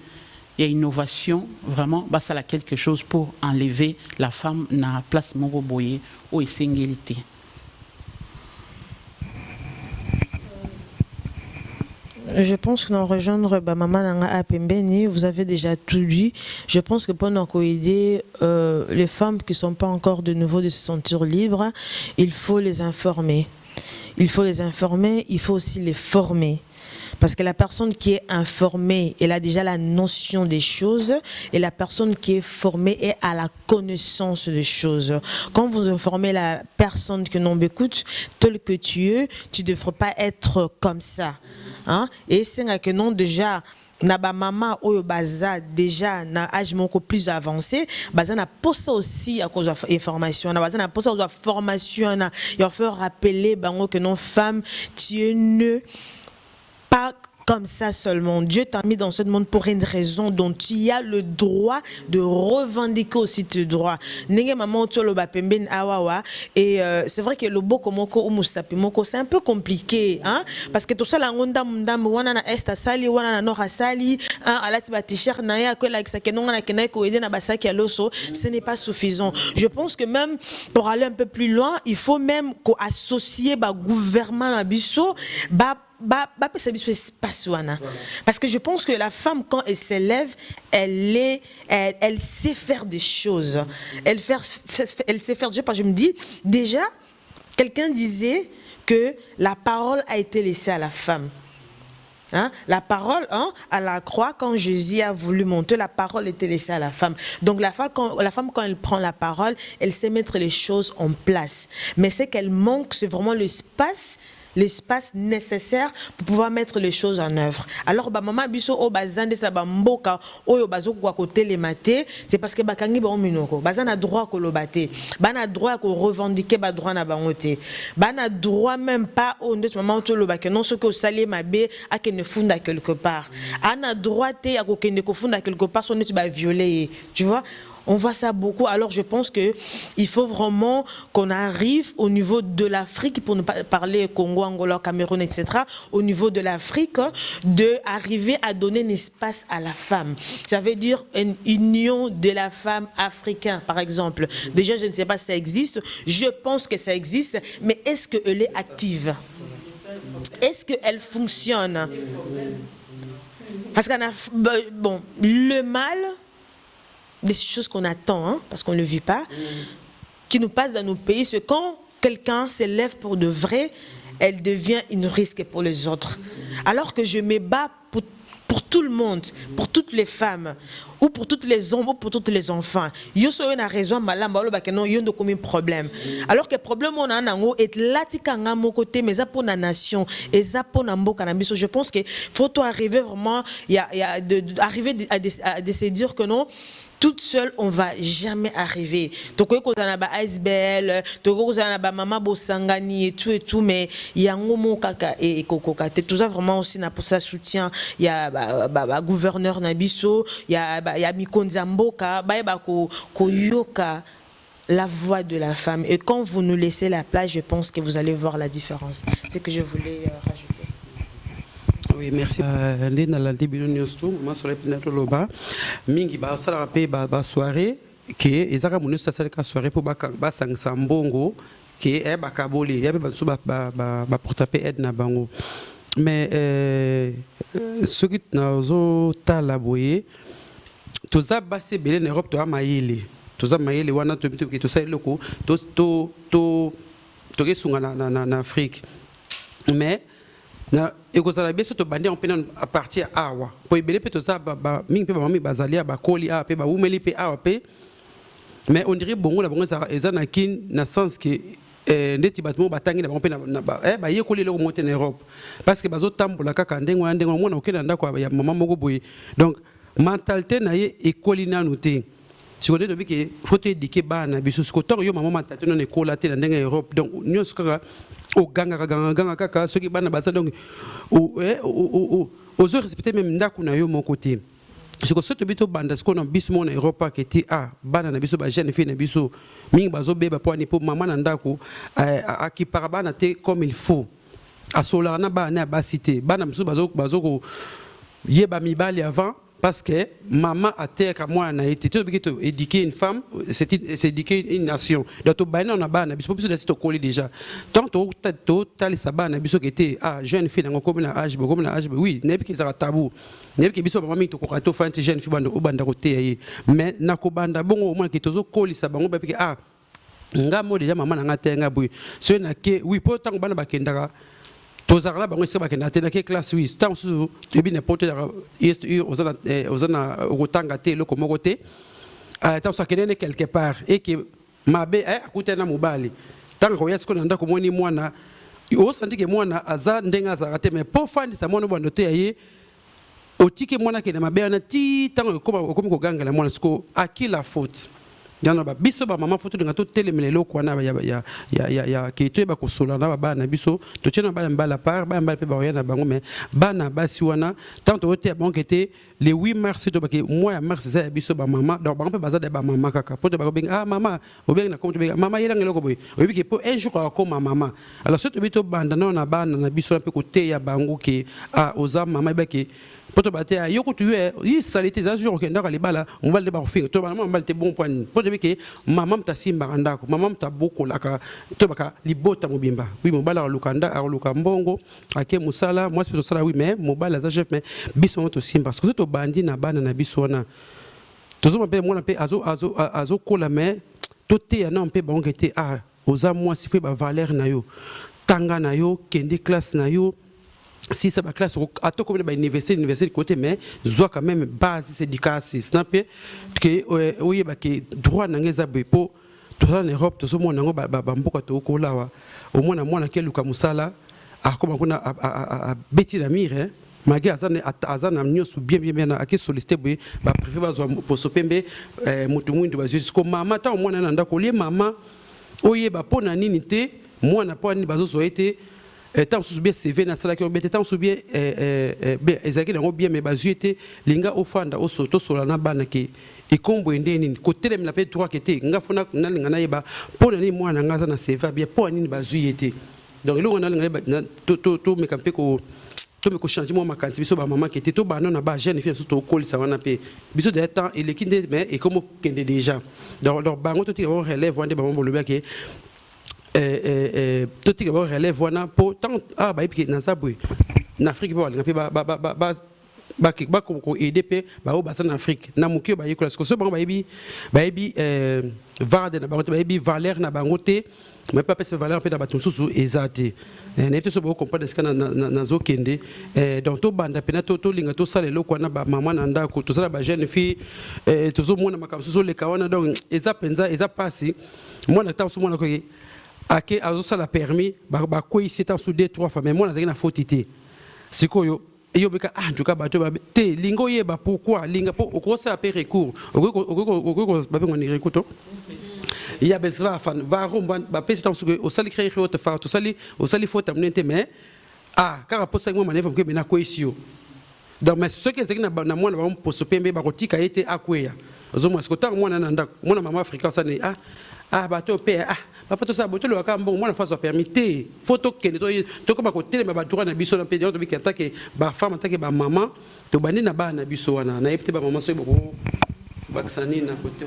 et innovation vraiment bah ça là quelque chose pour enlever la femme na place moko boye au esengélité. Je pense que nous rejoindre Maman Nanga Apembeni, vous avez déjà tout dit. Je pense que pour nous aider les femmes qui ne sont pas encore de nouveau de se sentir libres, il faut les informer. Il faut les informer, il faut aussi les former. Parce que la personne qui est informée, elle a déjà la notion des choses et la personne qui est formée est à la connaissance des choses. Quand vous informez la personne que non écoute, tel que tu es, tu ne devrais pas être comme ça. Hein? Et c'est que non déjà, na ba maman oyo baza déjà na âge moko plus avancé baza na posa aussi à cause de information na baza na posa de formation na il faut rappeler bango que non femme tu es ne pas comme ça seulement. Dieu t'a mis dans ce monde pour une raison dont tu as le droit de revendiquer aussi tes droits. Nenge maman tolo ba pemben awawa et c'est vrai que le boko moko umusapi moko c'est un peu compliqué hein parce que tout ça la ngonda mndam wana na esta sali wana na nora sali alati ba t-shirt na ya ko la kisakenonga na kenai ko aider na basaki ya loso ce n'est pas suffisant. Je pense que même pour aller un peu plus loin, il faut même ko associer ba gouvernement na biso parce que je pense que la femme quand elle s'élève elle sait faire des choses elle sait faire des choses parce que je me dis déjà quelqu'un disait que la parole a été laissée à la femme. Hein? La parole à la croix, quand Jésus a voulu monter, la parole était laissée à la femme. Donc la femme, quand elle prend la parole, elle sait mettre les choses en place. Mais ce qu'elle manque, c'est vraiment l'espace nécessaire pour pouvoir mettre les choses en œuvre. Alors maman biso o bazande sa bamboka oyo bazo kwa côté les maté, c'est parce que bakangi ba minoko bazana droit ko lobate bana droit ko revendiquer ba droit na bangote bana droit même pas au ndet maman to lobake non ce que salé mabe a que ne funda quelque part ana droit te ya ko kende ko funda quelque part son tu ba violer tu vois. On voit ça beaucoup. Alors je pense qu'il faut vraiment qu'on arrive au niveau de l'Afrique, pour ne pas parler Congo, Angola, Cameroun, etc., au niveau de l'Afrique, d'arriver à donner un espace à la femme. Ça veut dire une union de la femme africaine, par exemple. Déjà, je ne sais pas si ça existe. Je pense que ça existe. Mais est-ce qu'elle est active? Est-ce qu'elle fonctionne? Parce qu'on a... Bon, le mal... des choses qu'on attend, hein, parce qu'on ne le vit pas, qui nous passent dans nos pays, c'est quand quelqu'un s'élève pour de vrai, elle devient une risque pour les autres. Alors que je me bats pour tout le monde, pour toutes les femmes, ou pour tous les hommes, ou pour tous les enfants. Il y a une raison, il y a un problème. Alors que le problème, on a est là, mais ça pour la nation, et ça pour la mboka. Je pense qu'il faut arriver vraiment, arriver à se dire que non, toute seule, on ne va jamais arriver. Donc, on a un iceberg, on a un maman bosangani et tout, mais il y a un moment et kokoka. Tout ça vraiment aussi pour ça soutien. Il y a gouverneur Nabiso, il y a Mikonzamboka, il y a Koyoka la voix de la femme. Et quand vous nous laissez la place, je pense que vous allez voir la différence. C'est ce que je voulais rajouter. Oui, merci. Ndina la début news tout, maman sur les pinato loba. Mingi ba sala pe ba soirée que ezaka monus ta sala soirée pour ba sang sambongo que e ba kaboli, ya ba so ba pour taper aide na bango. Mais ce qui nazo tala boye toza basi belé en Europe to amayele. Toza mayele wana to bitu to sala loko to kesunga na Afrique. Mais na ekozala beso to bandi en peine à partir awa po ibele pe to za ba mingi pe ba mami bazalia ba koli a pe ba umeli pe awa pe mais on dirait bongo la bongo ça ezana kin na sens que ndeti batmo batangi na ba pe na ba ye koli le monter en Europe parce que bazo tambola kaka ndengo na ndengo mona okena ndako ya mama moko boye donc mentalité na ye ekoli na noté si on dit que faut éduquer bana biso ko to yo mama mentalité non ekola te na ndengo Europe donc nyos kaka au ganga kaka ceux qui bana basa donc aux respecter même ndako na yo mon côté ce que surtout bito banda ce qu'on a biso mon Europa qui était bana na biso ba jeune fille na biso mingi bazo beba po ni po mama na ndako aki parabana te comme il faut a sola na ba na ba cité bana biso bazo ko yeba mibali avant parce que maman a terre à moi na été tout éduquer une femme c'est éduquer une nation donc to bana na bana biso biso de coller déjà tant to tali sabana biso qui était jeune fille na comme na âge oui nebi ki ça tabou nebi ki biso maman to ko to fanti jeune fille banda obanda côté mais na ko banda bongo au moins ki tozo coller sabango ba ki nga mo déjà maman na ngatenga boy so na ke oui pourtant bana bakendaka tozarala bango seba ke na tena ke classe 8 tant sous ebi n'importe est ozana okotanga te loko moko te tant so kenene quelque part et que mabe akutena mobali tant ko yesko na ndako moni mwana o senti ke mwana aza ndenga za te mais pour fandi sa mwana bando te ye otike mwana ke na mabe na ti tant ko ko ganga la mwana sko akila faute yana ba biso ba mama foto nga to telemele loko wana ya ke to ba ko sola na ba na biso to tena ba mbala par ba mbala pe ba yana bango mais bana basi wana tant to te bon que le 8 mars to ba ke mois mars za biso ba mama donc ba pe ba za de ba mama kaka poto ba ben mama o ben na comme mama yela ngelo ko boy o bi ke po un jour ko mama alors surtout bito banda na bana na biso pe ko te ya bango ke oza mama ba ke poto bate yoko tuwe yi salite za jour ke ndaka libala on va le ba faire to ba mama te bon point poto bi ke mama mta simba ndako mama mta boko laka to baka libota mobimba oui mobala lukanda aluka mbongo ake musala moi c'est sala oui mais mobala za chef mais biso to simba parce que to bandi na bana na biso na tozo mpe mona pe azo kola mais to te na mpe bango ke oza moi si fait ba valeur na yo tanga na yo kende classe na yo si ça va classe à comme ba université côté mais zo quand même base éducation snapé que oui ba que droit na ngeza bepo to en Europe to so mona ngo ba mboka to ko lawa au moins mwana ke luka musala akoma kuna a beti na mire magi azana nyosu bien na aki solliciter boy ba préfet ba zo posopembe mutu mwindu ba jusqu'au mama ta mwana na ndako lie mama oye ba pona nini te mwana po ni bazo so été tant sous bien CV na sala ki obete tant sous bien ezaki nango bien mais bazuete linga ofanda osoto sola na bana ki ikombo ndeni ko telem la pe 3 kete nga fona na linga na yeba pona ni mwana ngaza na CV bien po nini bazuete donc lo na linga to me kampe ko to me ko changer mo makanti biso ba maman kete to ba non na ba jeune fille surtout ko ça wana pe biso de temps et le kinde mais et comme kende déjà donc bango to ti on relève wande ba mo lobe ke tout qui va relève voilà pour tant ba epi na sabwe na Afrique ba ko EDP ba o basa na Afrique na mukio ba yikola sko so ba ebi varde na ba ebi valeur na bangote mais pas pese valeur pe na bato susu ezate na eto so ba comprendre ce kana na zo kende donc to banda pena to linga to sala lokwa na ba mama na ndako to sala ba jeune fille to zo mona makamso so le kawana donc eza penza eza pasi mona ta so mona ko ake azosala permis bakoyisi ta sous 2-3 fois mais moi nazaki na fautité sikoyo eyobeka njuka bato te lingo yeba pourquoi linga po okosa pe recours okoko babengo ni recours to il y a besoin va romba ba pesi ta sous osali créer autre fa to sali osali faute amnete mais car pour ça moi maneva ko bena koyisi yo donc mais ce que c'est na mwana ba poso pembe ba kotika ete akweya ozomo est-ce que tant moi nanda moi maman africain ça ni bato pe papa to ça boto le kambo moi na face permité photo que to comme côté mais ba droit na biso na pe to bi kenta que ba femme ta que ba maman to bandi na ba na biso wana na yepte ba maman so bo baksani na côté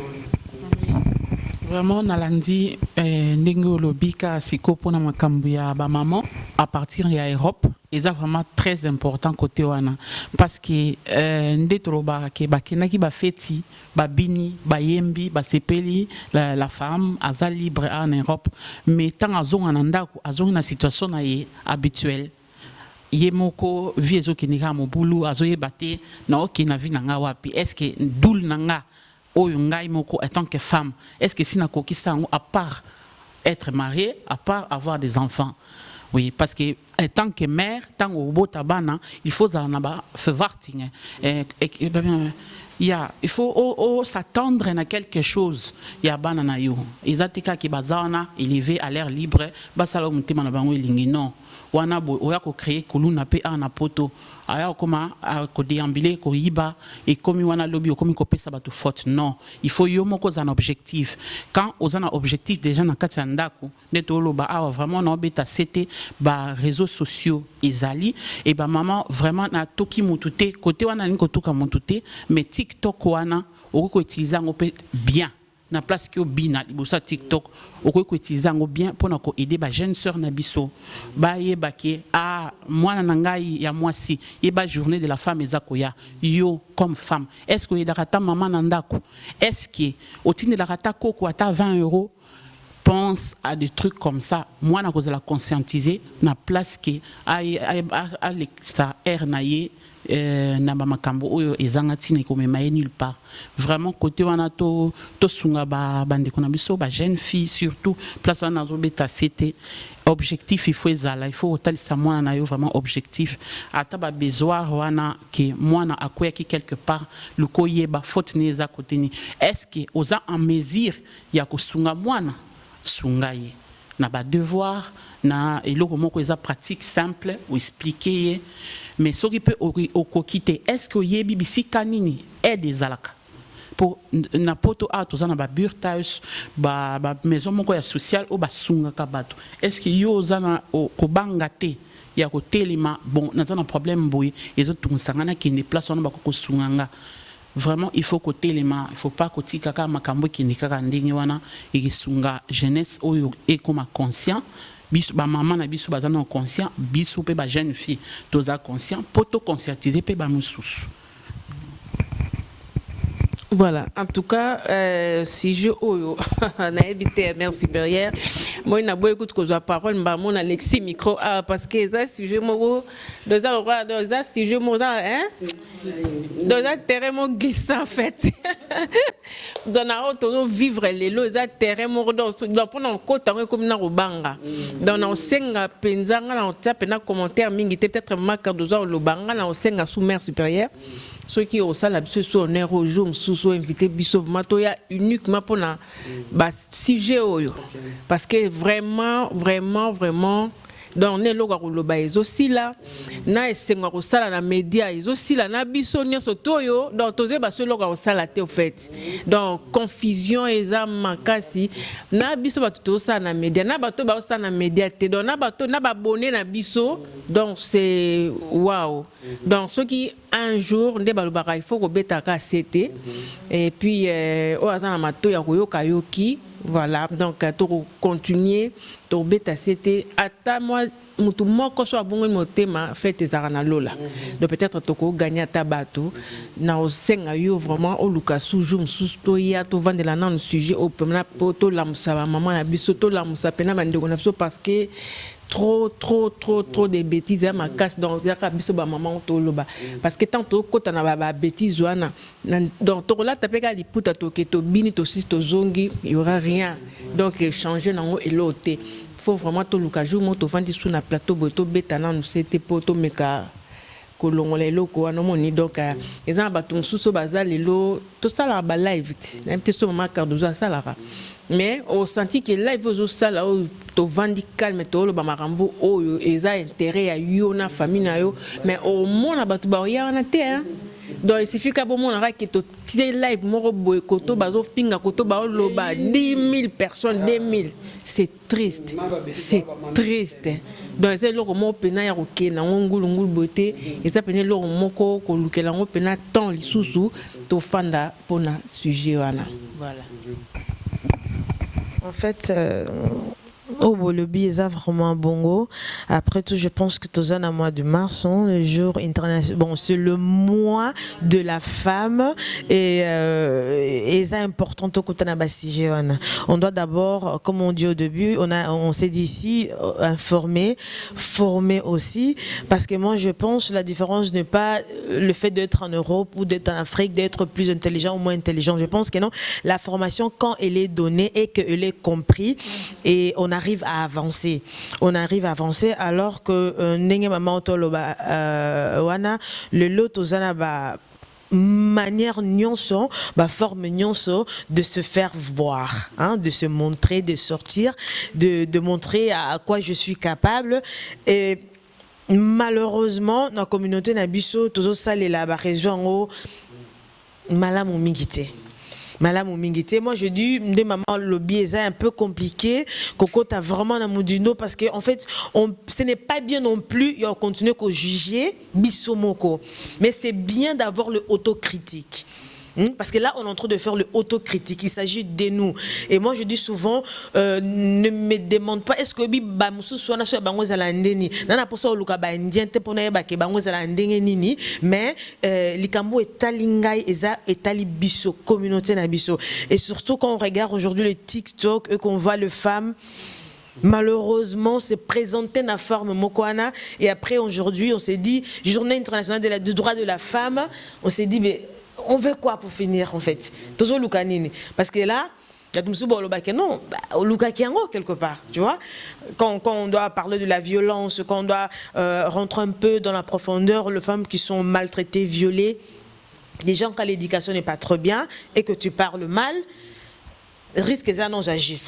vraiment nalandi ndenge olobika siko pona makambo ya ba maman à partir ya Europe et ça vraiment très important côté wana parce que ndetoloba ke bakenaki ba feti ba bini ba yembi ba sepeli la femme aza libre en Europe mais tant azonga na ndako azonga na situation na ye habituelle yemoko vie ezokenika mobulu azoyeba te na okina vi nanga wapi est-ce que doule nanga oyo ngai moko en tant que femme est-ce que sina kokisa ngo à part être mariée à part avoir des enfants oui parce que en tant que mère tant au botabana il faut zanaba verwarting il faut s'attendre à quelque chose ya bana na yo ezateka ki bazana élevé à l'air libre basala mutima na bango elingi non wana bo oya ko créer koluna pe ana poto aya koma ko déambuler ko yiba et comme wana lobby ko ko pesa batu faute non il faut yo moko za un objectif quand aux un objectif déjà na kati ya ndako neto loba vraiment na beta c'était ba réseaux sociaux ezali et ba maman vraiment na toki mutute côté wana ni ko toka mutute mais TikTok wana ko utiliser ngo peut bien na place que bina libosa TikTok ko utiliser ngo bien pour na ko aider ba jeune sœur na biso ba yeba ke mwana na ngai ya mwasi yeba journée de la femme ezakoya yo comme femme est-ce que yedakata maman na ndako est-ce que otine la rata koko ata 20 €. Pense à des trucs comme ça moi na cause la conscientiser na place que à l'extra air naie na ba makambo oyo ezanga tine ko memaye nulle part vraiment côté wana to sunga ba bande kona biso ba jeune fille surtout place wana zo beta c'était objectif il faut ezala il faut otalisa mwana na yo vraiment objectif ata ba besoin wana que mwana akoya ki quelque part le koyeba faute neza côté ni est-ce que oza en mesure ya ko sunga mwana sungaye na ba devoir na eloko moko eza pratique simple ou expliquer mais ce qui peut au quitter est-ce que yebi bisika nini aide ezalaka pour na poto tozana ba burtaus ba maison moko ya social o ba sunga ka bato est-ce que yo zana ko bangate ya ko telema bon nazana problème boye ezotungisanga na kine place wana ba ko sunganga vraiment il faut côté élément il faut pas côté kaka makambo qui ni kaka ndenge wana ekisunga jeunesse oyo et comme conscient biso ba maman na biso bazana conscient biso pe ba jeune fille toza conscient poto conscientiser pe ba mususu. Voilà, en tout cas, si je n'a évité mère supérieure, moi n'a pas écouté que la parole, bah mon Alexis micro parce que ça si je m'en deux ça si je m'en deux terrain mon glisse en fait. Dans la route vivre les lots ça terrain mon dans pendant côté comme na robanga. Dans on senga penzanga na on tape na commentaire mingi peut-être marque deux heures le banga na on senga sous mère supérieure. Ceux qui ont ça l'habitude sont honneur au jour sous invité bisov matoya uniquement pour na sujet parce que vraiment dans les logos le aussi là na esenga ko sala na média aussi là na biso nyoso toyo donc toze ba so logo sala te au fait donc confusion eza makasi na biso ba to sala na média na bato ba sala na média te donc na bato na ba abonné na biso donc c'est waouh donc ceux qui un jour nde ba il faut ko betaka c'était et puis o azana mato ya koyoka yoki voilà donc to continuer to beta c'était ata moi mutu moko so abongo motema fait ezarana lola donc peut-être toko gagner tabato na osenga yo vraiment o luka sujum susto ya to vandela na sujet au pemna poto la musaba maman na biso to la musapena bandeko na biso parce que trop de bêtises à ma casse donc ya biso ba maman to loba parce que tant to kota na ba bêtises wana donc to la tapeka liputa to keto bini to sisto zongi il y aura rien donc changer nango elote faut vraiment to lukajo moto vandi sous na plateau boto betana nous c'était poto meka kolongola eloko wana moni donc ezana bato suso bazalelo to sala ba live na mte so mama Cardozo salara mais au senti que live zo sala to vandi calme to lo ba marambo oyo eza intérêt ya yo na famille na yo mais au mona bato ba ya na te Donc il suffit qu'à bon moment que tu live moro boy koto bazo finga koto ba loba 10 000 personnes 2 000 c'est triste donc c'est le mo pena ya kokena ngulu beauté et ça pena le moko ko lukela ngo pena tant lisusu to fanda pona sujet wana voilà. En fait, le billet est vraiment bongo. Après tout, je pense que tous en mois de mars, le jour international. Bon, c'est le mois de la femme et c'est important au côté de on doit d'abord, comme on dit au début, on s'est dit ici informer, former aussi, parce que moi je pense que la différence n'est pas le fait d'être en Europe ou d'être en Afrique, d'être plus intelligent ou moins intelligent. Je pense que non, la formation quand elle est donnée et qu'elle est comprise et on arrive à avancer. On arrive à avancer alors que Nenge Maman Toloba Wana, le lot Ozana ba manière nyonso, ba forme nyonso de se faire voir, hein, de se montrer, de sortir, de montrer à quoi je suis capable. Et malheureusement, dans la communauté Nabiso, tout ça, les là, raison malam ou mingité. Madame Omingité, moi je dis de maman le biais est un peu compliqué. Coco t'as vraiment un moudino parce que en fait ce n'est pas bien non plus de continuer à juger bisomoko, mais c'est bien d'avoir le autocritique. Parce que là, on est en train de faire le autocritique. Il s'agit de nous. Et moi, je dis souvent, ne me demande pas est-ce que mais likambo est talingai et talibiso communauté nabiso. Et surtout quand on regarde aujourd'hui le TikTok et qu'on voit les femmes malheureusement se présenter dans la forme Mokoana. Et après aujourd'hui, on s'est dit journée internationale du droit de la femme. On s'est dit mais on veut quoi pour finir en fait? Parce que là, non, quelque part, tu vois. Quand on doit parler de la violence, quand on doit rentrer un peu dans la profondeur, les femmes qui sont maltraitées, violées, des gens quand l'éducation n'est pas trop bien et que tu parles mal, risque ça non agir.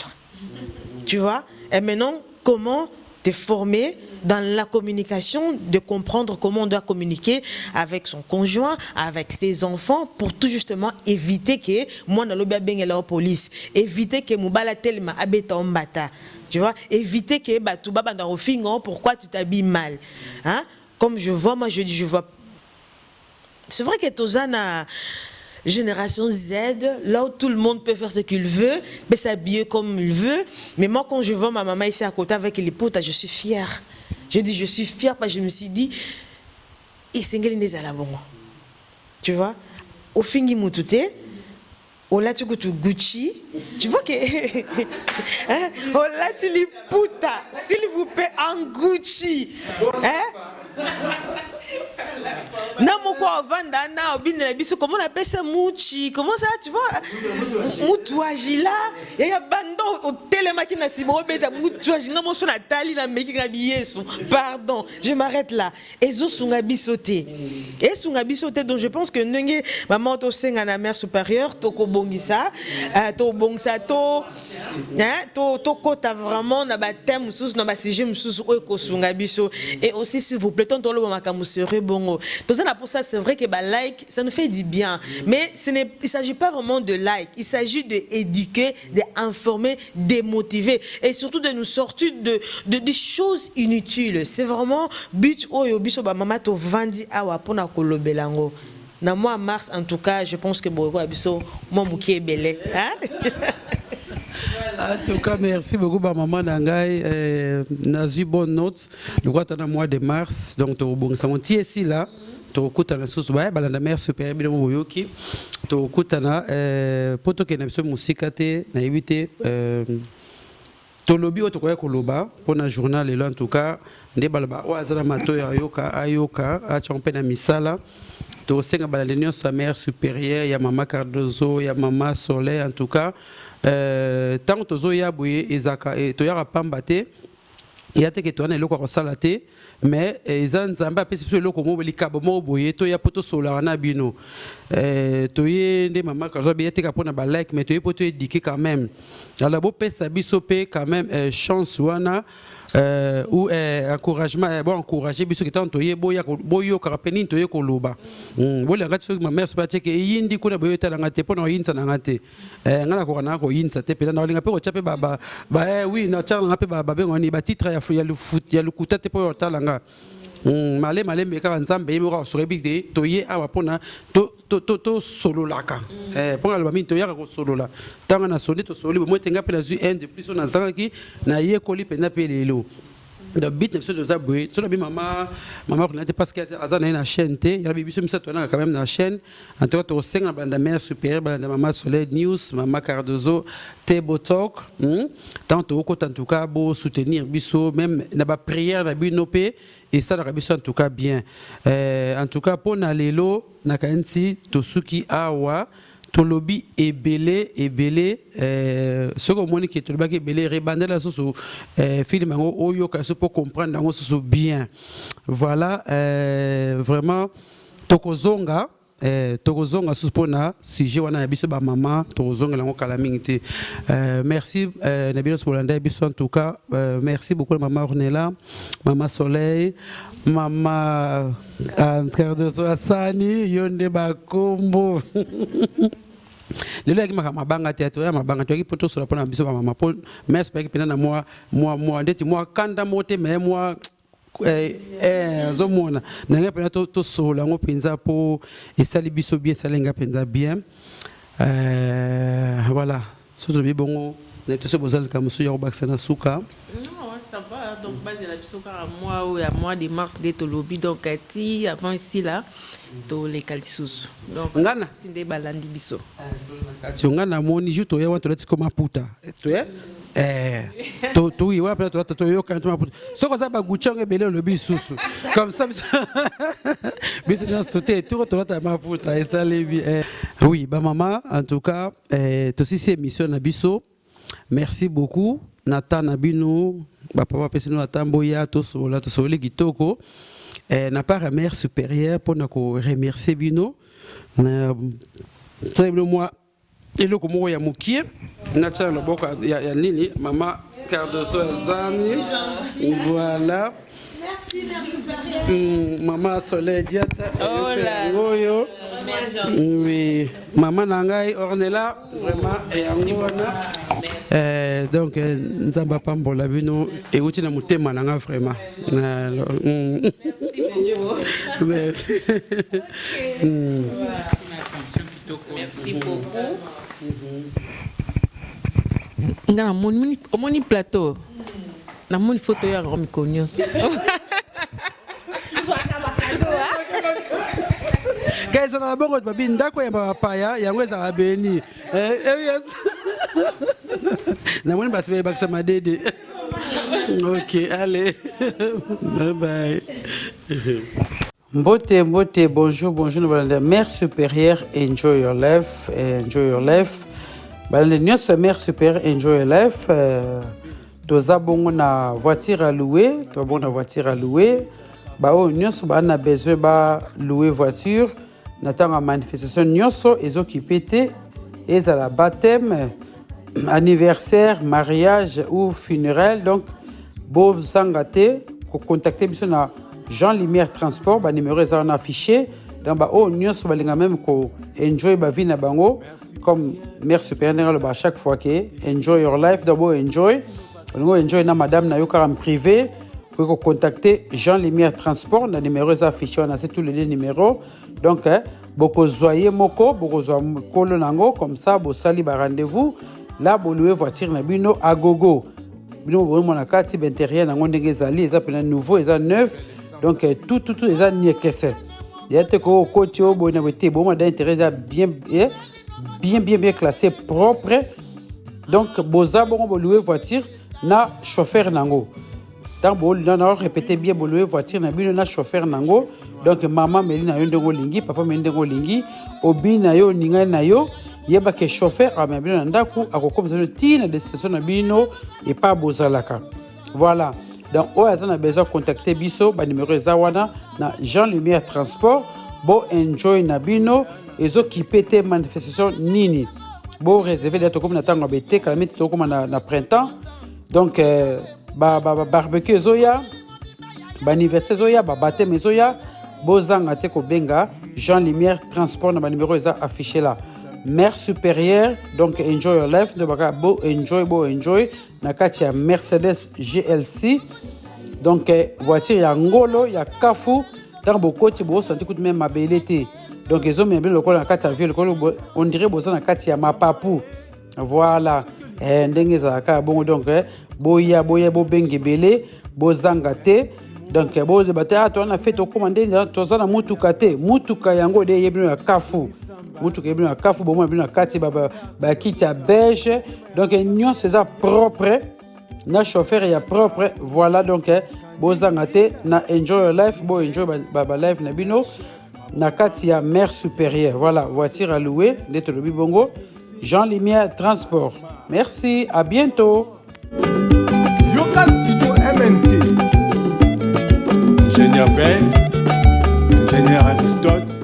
Tu vois. Et maintenant, comment te former dans la communication, de comprendre comment on doit communiquer avec son conjoint, avec ses enfants, pour tout justement éviter que moi na lobi ben la police, éviter que mubala telma abeta ombata, tu vois, éviter que batu baba na ofingo pourquoi tu t'habilles mal, hein? Comme je vois, moi je dis je vois. C'est vrai que Tozana génération Z, là où tout le monde peut faire ce qu'il veut, mais s'habiller comme il veut. Mais moi, quand je vois ma maman ici à côté avec les potes, je suis fière. Je dis, je suis fière parce que je me suis dit, il s'est à la bonne. Tu vois, au fingi mutute, au là tu Gucci, tu vois que, hein? Au là tu li puta, s'il vous plaît, en Gucci, hein? Comment on appelle ça mouchi? Comment ça, tu vois? Moutouagila. Il y a bandon au télémakina si mon bête moutouagila. Mon son a tali la mekingabiyesu. Pardon, je m'arrête là. Et zo sungabi sauté. Et sungabi sauté donc je pense que nenge maman to senga na mère supérieure to ko bongisa, to bongsa to, hein, to kota vraiment na ba thème sous na ba sujet sous ko sungabi so. Et aussi s'il vous plaît tonto lo makamu serait bon. Pour ça, c'est vrai que bah, like, ça nous fait du bien. Mais il ne s'agit pas vraiment de like. Il s'agit d'éduquer, d'informer, de motiver. Et surtout de nous sortir de choses inutiles. C'est vraiment but oyo biso ba mama to vandi awa pona kolobelango. Na mois mars, en tout cas, je pense que Bogo Abiso, moi mouki est belé. En tout cas, merci beaucoup, maman Nangai. Nazu bonne note. Le droit dans le mois de mars, donc bon, ça monte ici là. Tokutana sous ouais balanda mère super bien moyoki tokutana poto ke na biso musika te na yibite tolobi otokoya koloba pona journal en tout cas nde balaba o azala mato ya ayoka acha mpe na misala to senga balanda nyonso sa mère supérieure ya mama Cardozo ya mama Soleil en tout cas tant tozo ya boye ezaka to ya pamba te Il y a des gens qui ont salaté, mais ils ont des gens qui ont des gens qui ont solar bino. Tu des mamans quand j'ai été capable de like, mais tu es pour te éduquer quand même. Alors beau pesa bisopé quand même chance wana ou encouragement bon encourager biso qui tant toye boyo karapeni toye koloba. Bon la gati ma mère c'est que yindi kuna boyo tala ngate pona yinsa na ngate. Ngana ko na ko yinsa te pela na linga pe ko chape baba oui na tala ngape baba bengoni ba titre ya le foot ya le kuta te po tala nga. Malé mais quand ensemble il me rassure big toye awa pona to solo laka pour album to yaka ko solo la tanga na soli to soli mo tenga pe la zu un de plus on azanga ki na ye koli pe na pe lelo de bit sur de aboué sur la maman on parce que azana na chaîne té ya bibi sur ça tona quand même na chaîne en tout cas to senga banda mère supérieure banda maman Soleil News maman Cardozo Tebo Talk tant en tout cas beau soutenir biso même na ba prière na binopé et ça la biso en tout cas bien en tout cas pour na lelo na kanti to suki awa to lobby ebele ce que moni qui to lobby ebele rebandela so film ngo oyo ka so pour comprendre ngo so bien voilà vraiment tokozonga suspona sujet wana ya biso ba mama tokozonga lango kala mingi merci na biso bolanda biso en tout cas merci beaucoup maman Ornella maman Soleil maman Cardozo Asani yonde bakombo lelo yaki mabanga te to ya mabanga to yaki poto so la pona biso ba mama po merci pas pena na moi ndeti moi kanda mote mais moi zomona nanga pena to sola ngo penza po esali biso bien salenga penza bien voilà surtout bi bongo na to se bozal comme so yo baksana suka ça va donc base la biso ka mois ou à mois de mars de to lobby donc ati avant ici là to les kalisous donc ngana sinde balandi biso ngana moni juto ya wanto leti koma puta to ya to oui ouais to yo quand tu m'as so ça ba guchanga belé le bisusu comme ça biso na sauter tout ta ma puta et ça les oui ba maman en tout cas to si c'est émission na biso merci beaucoup Nathan Nabino ba papa pesi no atamboya to soli kitoko na part mère supérieure pour na ko remercier bino na très bien moi elo ko mo ya mukie na tsala boka ya nini mama Cardozo Azani voilà merci mère supérieure maman Soleil Diata oyo oui maman nangai Ornella vraiment et angona donc nzamba pambola bino et uti na mutema nanga vraiment merci merci beaucoup ngana moni plateau na moni photo ya Romi Konyos guys on a bongo babi ndako ya papaya yango eza beni yes na moni basi bakisa madede OK allez bye bye Mbote, bonjour, mère supérieure, enjoy your life. Balenios, mère supérieure, enjoy your life. Toza bongo na voiture à louer, Bao nyos ba na besoin ba louer voiture. Natanga manifestation nyoso ezokipe te, ezala baptême, anniversaire, mariage ou funérailles. Donc, bo sangate, ko contacter biso na Jean Lumière Transport, ba numéro est affiché dans ba o nyos ba linga même ko enjoy ba vie na bango comme mère supérieure le ba chaque fois que enjoy your life d'abord enjoy na madame na yo en privé pour contacter Jean Lumière Transport na numéro est affiché on a tous les deux numéros donc boko zoyer moko boko zo kolo nango comme ça bo sali ba rendez-vous là bo louer voiture na bino à gogo bino bo mona kati intérieur nango ndenge ezali eza pena nouveau eza neuf. Donc tout les années kese. Il y a te ko côté au bon été bon d'intérêt bien classé propre. Donc boza bon louer voiture na chauffeur nango. Tant bon na répéter bien louer voiture na bino na chauffeur nango. Donc maman Melina yondongo lingi papa mendongo lingi obi na yo ninga na yo yeba ke chauffeur a bino ndaku akokomza tina destination na bino et pas bozalaka. Voilà. donc oyo aza na besoin contacter biso numéro eza wana na Jean Lumière Transport bo enjoy na bino ezokipe te manifestation nini bo réserver date comme na tango bete kalamite to comme na printemps donc barbecue ezoya anniversaire ezoya baptême ezoya bozanga te kobenga Jean Lumière Transport na numéro eza affiché là. Mère supérieure, donc enjoy your life, donc bo enjoy na kati ya Mercedes GLC, donc voiture ya ngolo ya kafu, tant bokoti bo senti kuti même mabelete, donc ils ont même le col na kati ya vieux, on dirait boza na kati ya mapapu, voilà, ndenge za ka bon donc boya bo bengi belé, bozanga te. Donc boze bata to na fait to commander to za na mutuka te mutuka yango de yebino ya kafu mutuka yebino ya kafu bo mo na kati ba kiti ya beige donc nyon c'est ça propre na chauffeur ya propre voilà donc bozanga te na enjoy your life bo enjoy ba life na bino na kati ya Mère supérieure voilà voiture à louer de Tolobi Bongo Jean Lumière Transport merci à bientôt Yoka Studio MNT Ingénieur Ben, ingénieur Aristote,